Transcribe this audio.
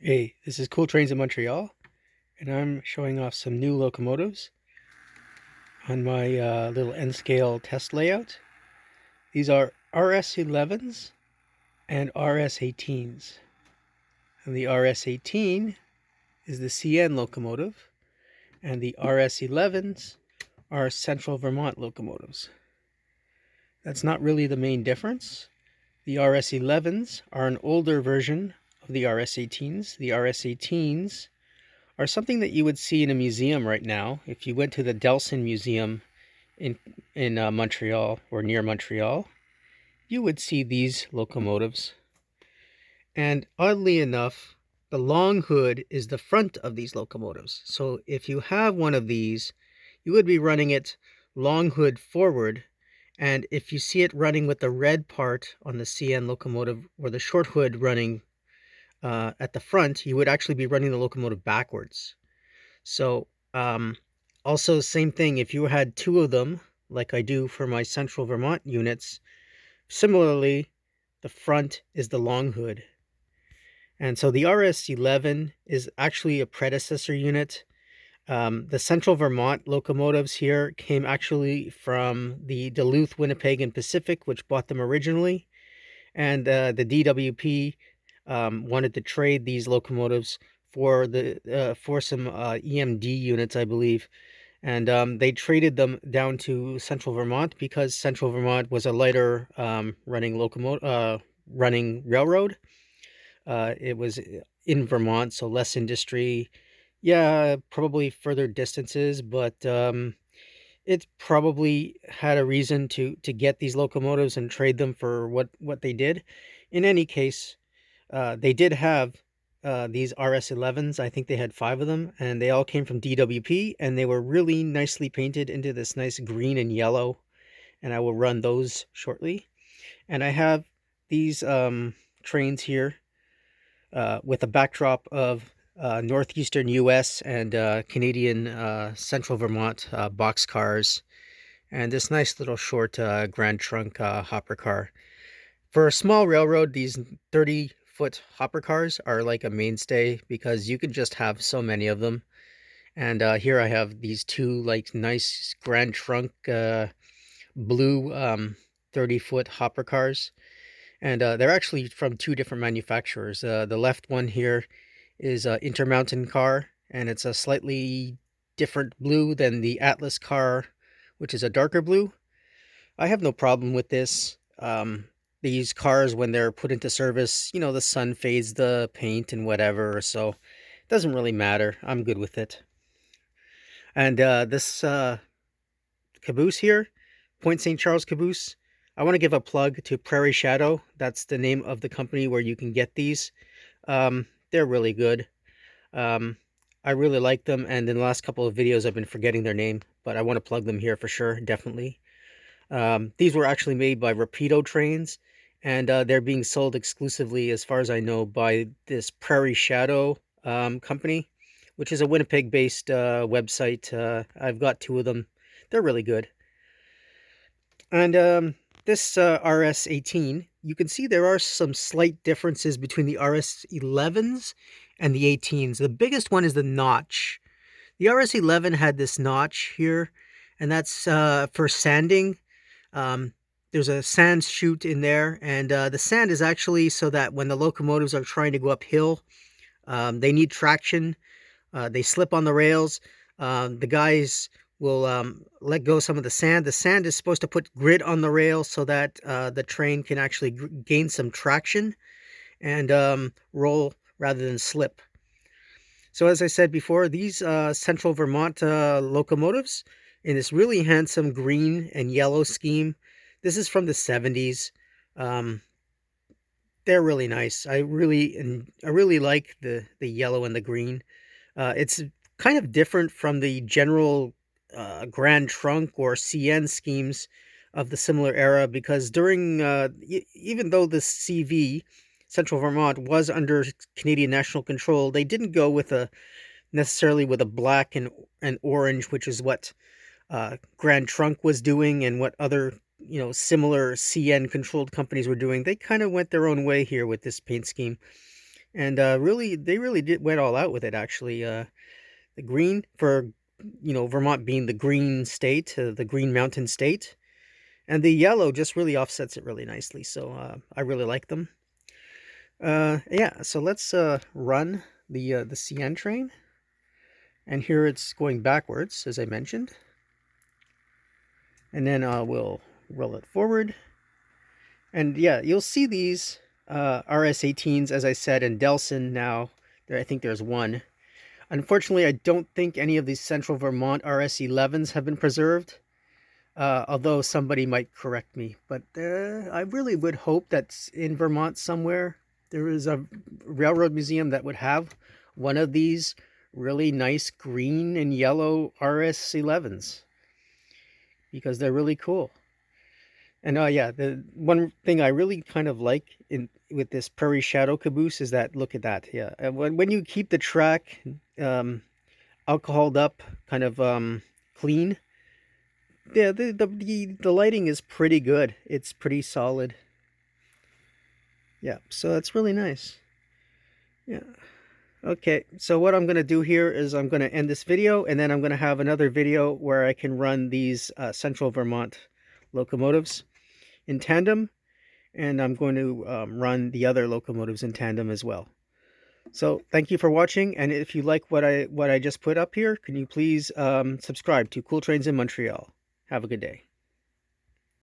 Hey, this is Cool Trains in Montreal, and I'm showing off some new locomotives on my little N-scale test layout. These are RS11s and RS18s. And the RS18 is the CN locomotive, and the RS11s are Central Vermont locomotives. That's not really the main difference. The RS11s are an older version of the RS18s. The RS18s are something that you would see in a museum right now. If you went to the Delson Museum in Montreal or near Montreal, you would see these locomotives. And oddly enough, the long hood is the front of these locomotives. So if you have one of these, you would be running it long hood forward. And if you see it running with the red part on the CN locomotive or the short hood running at the front, you would actually be running the locomotive backwards. So, also same thing, if you had two of them, like I do for my Central Vermont units, similarly, the front is the long hood. And so the RS11 is actually a predecessor unit. The Central Vermont locomotives here came actually from the Duluth, Winnipeg, and Pacific, which bought them originally. And the DWP wanted to trade these locomotives for some EMD units, I believe, and they traded them down to Central Vermont because Central Vermont was a lighter running railroad. It was in Vermont, so less industry. Yeah, probably further distances, but it probably had a reason to get these locomotives and trade them for what they did. In any case, they did have these RS11s. I think they had 5 of them, and they all came from DWP, and they were really nicely painted into this nice green and yellow, and I will run those shortly. And I have these trains here with a backdrop of northeastern US and Canadian Central Vermont boxcars, and this nice little short Grand Trunk hopper car. For a small railroad, these 30-foot hopper cars are like a mainstay because you can just have so many of them. And here I have these two like nice Grand Trunk blue 30-foot hopper cars. And they're actually from two different manufacturers. The left one here is Intermountain car, and it's a slightly different blue than the Atlas car, which is a darker blue. I have no problem with this. These cars, when they're put into service, the sun fades the paint and whatever, so it doesn't really matter. I'm good with it. And this Caboose here, Point St. Charles Caboose, I want to give a plug to Prairie Shadow. That's the name of the company where you can get these. They're really good. I really like them, and in the last couple of videos I've been forgetting their name, but I want to plug them here for sure, definitely. These were actually made by Rapido Trains, and they're being sold exclusively, as far as I know, by this Prairie Shadow company, which is a Winnipeg-based website. I've got 2 of them. They're really good. And this RS18, you can see there are some slight differences between the RS11s and the 18s. The biggest one is the notch. The RS11 had this notch here, and that's for sanding. There's a sand chute in there, and the sand is actually so that when the locomotives are trying to go uphill, they need traction. They slip on the rails. The guys will let go some of the sand. The sand is supposed to put grit on the rail so that the train can actually gain some traction and roll rather than slip. So as I said before, these Central Vermont locomotives in this really handsome green and yellow scheme. This is from the 70s. They're really nice. I really like the yellow and the green. It's kind of different from the general Grand Trunk or CN schemes of the similar era because during even though the CV Central Vermont was under Canadian national control, they didn't go with necessarily with a black and orange, which is what Grand Trunk was doing and what other similar CN controlled companies were doing. They kind of went their own way here with this paint scheme. And they really did went all out with it. Actually, the green for Vermont being the green state, the Green Mountain State, and the yellow just really offsets it really nicely. So I really like them. Yeah, so let's run the CN train, and here it's going backwards as I mentioned, and then we'll roll it forward, and yeah, you'll see these RS-18s as I said in Delson now. I think there's one. Unfortunately, I don't think any of these Central Vermont RS-11s have been preserved. Although somebody might correct me, but I really would hope that in Vermont somewhere there is a railroad museum that would have one of these really nice green and yellow RS-11s, because they're really cool. And yeah, the one thing I really kind of like in with this Prairie Shadow Caboose is that, look at that, yeah. And when you keep the track alcoholed up, kind of clean. Yeah, the lighting is pretty good. It's pretty solid. Yeah, so it's really nice. Yeah. Okay, so what I'm going to do here is I'm going to end this video, and then I'm going to have another video where I can run these Central Vermont locomotives in tandem, and I'm going to run the other locomotives in tandem as well. So thank you for watching, and if you like what I just put up here, can you please subscribe to Cool Trains in Montreal. Have a good day.